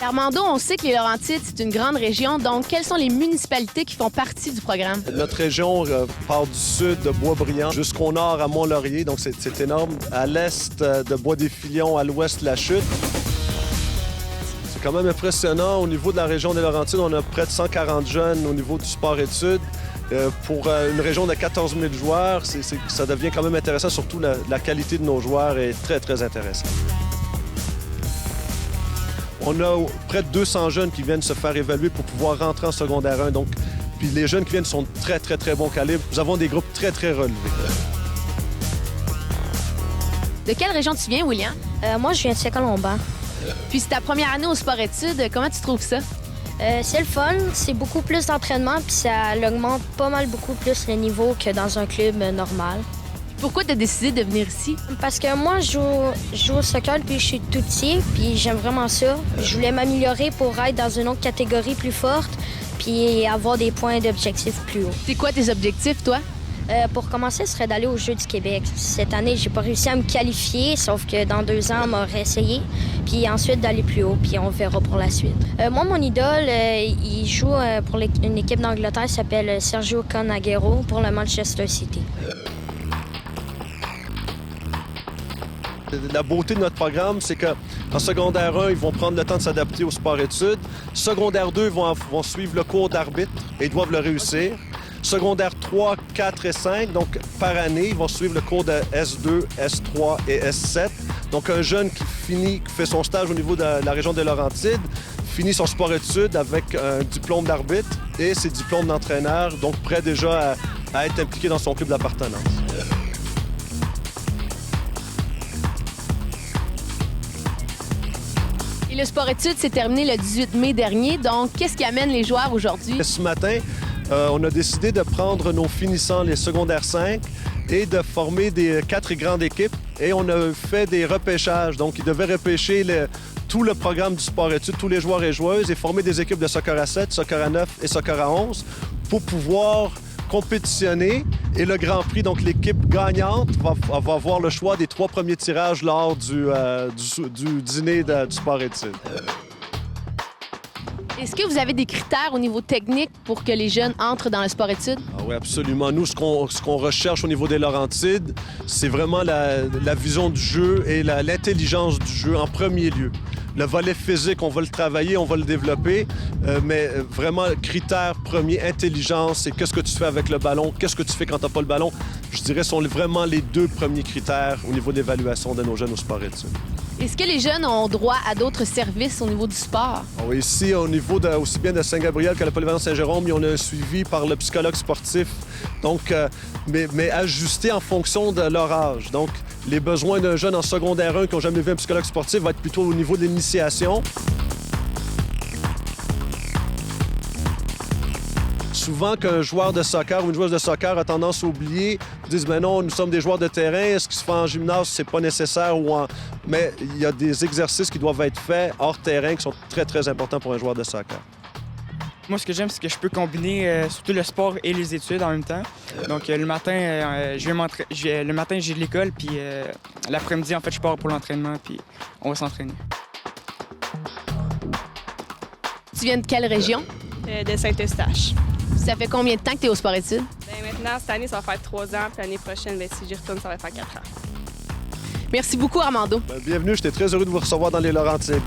Armando, on sait que les Laurentides, c'est une grande région, donc quelles sont les municipalités qui font partie du programme? Notre région part du sud de Boisbriand jusqu'au nord à Mont-Laurier, donc c'est énorme. À l'est de Bois-des-Filions, à l'ouest de la Chute. C'est quand même impressionnant. Au niveau de la région des Laurentides, on a près de 140 jeunes au niveau du sport-études. Pour une région de 14 000 joueurs, ça devient quand même intéressant, surtout la qualité de nos joueurs est très, très intéressante. On a près de 200 jeunes qui viennent se faire évaluer pour pouvoir rentrer en secondaire 1. Donc, puis les jeunes qui viennent sont très, très, très bon calibre. Nous avons des groupes très, très relevés. De quelle région tu viens, William? Moi, je viens de Saint-Colomban. Puis c'est ta première année au sport-études. Comment tu trouves ça? C'est le fun, c'est beaucoup plus d'entraînement, puis ça augmente pas mal beaucoup plus le niveau que dans un club normal. Pourquoi tu as décidé de venir ici? Parce que moi, je joue au soccer depuis que je suis tout petit, puis j'aime vraiment ça. Je voulais m'améliorer pour être dans une autre catégorie plus forte, puis avoir des points d'objectif plus hauts. C'est quoi tes objectifs, toi? Pour commencer, ce serait d'aller aux Jeux du Québec. Cette année, j'ai pas réussi à me qualifier, sauf que dans 2 ans, on m'aurait essayé. Puis ensuite, d'aller plus haut, puis on verra pour la suite. Moi, mon idole, il joue pour une équipe d'Angleterre qui s'appelle Sergio Conaguero pour le Manchester City. La beauté de notre programme, c'est qu'en secondaire 1, ils vont prendre le temps de s'adapter au sport-études. Secondaire 2, ils vont suivre le cours d'arbitre et ils doivent le réussir. Secondaire 3, 4 et 5, donc par année, ils vont suivre le cours de S2, S3 et S7. Donc un jeune qui fait son stage au niveau de la région des Laurentides, finit son sport-études avec un diplôme d'arbitre et ses diplômes d'entraîneur, donc prêt déjà à être impliqué dans son club d'appartenance. Et le sport-études s'est terminé le 18 mai dernier, donc qu'est-ce qui amène les joueurs aujourd'hui? Ce matin, on a décidé de prendre nos finissants, les secondaires 5, et de former des 4 grandes équipes. Et on a fait des repêchages. Donc, ils devaient repêcher tout le programme du sport-études, tous les joueurs et joueuses, et former des équipes de soccer à 7, soccer à 9 et soccer à 11 pour pouvoir compétitionner. Et le Grand Prix, donc l'équipe gagnante, va avoir le choix des 3 premiers tirages lors du dîner du sport-études. Est-ce que vous avez des critères au niveau technique pour que les jeunes entrent dans le sport-études? Ah oui, absolument. Nous, ce qu'on recherche au niveau des Laurentides, c'est vraiment la vision du jeu et l'intelligence du jeu en premier lieu. Le volet physique, on va le travailler, on va le développer, mais vraiment, critère premier, intelligence, c'est qu'est-ce que tu fais avec le ballon, qu'est-ce que tu fais quand tu n'as pas le ballon, je dirais, sont vraiment les 2 premiers critères au niveau d'évaluation de nos jeunes au sport-études. Est-ce que les jeunes ont droit à d'autres services au niveau du sport? Oui, ici, au niveau aussi bien de Saint-Gabriel que la polyvalente Saint-Jérôme, on a un suivi par le psychologue sportif, donc, mais ajusté en fonction de leur âge. Donc, les besoins d'un jeune en secondaire 1 qui n'a jamais vu un psychologue sportif va être plutôt au niveau de l'initiation. Souvent qu'un joueur de soccer ou une joueuse de soccer a tendance à oublier, disent ben non, nous sommes des joueurs de terrain, ce qui se fait en gymnase, c'est pas nécessaire mais il y a des exercices qui doivent être faits hors terrain qui sont très très importants pour un joueur de soccer. Moi, ce que j'aime, c'est que je peux combiner surtout le sport et les études en même temps. Donc, le matin, j'ai de l'école, puis l'après-midi, en fait, je pars pour l'entraînement, puis on va s'entraîner. Tu viens de quelle région? De Saint-Eustache. Ça fait combien de temps que tu es au sport-études? Maintenant, cette année, ça va faire 3 ans, puis l'année prochaine, si j'y retourne, ça va faire 4 ans. Merci beaucoup, Armando. Bienvenue, j'étais très heureux de vous recevoir dans les Laurentides.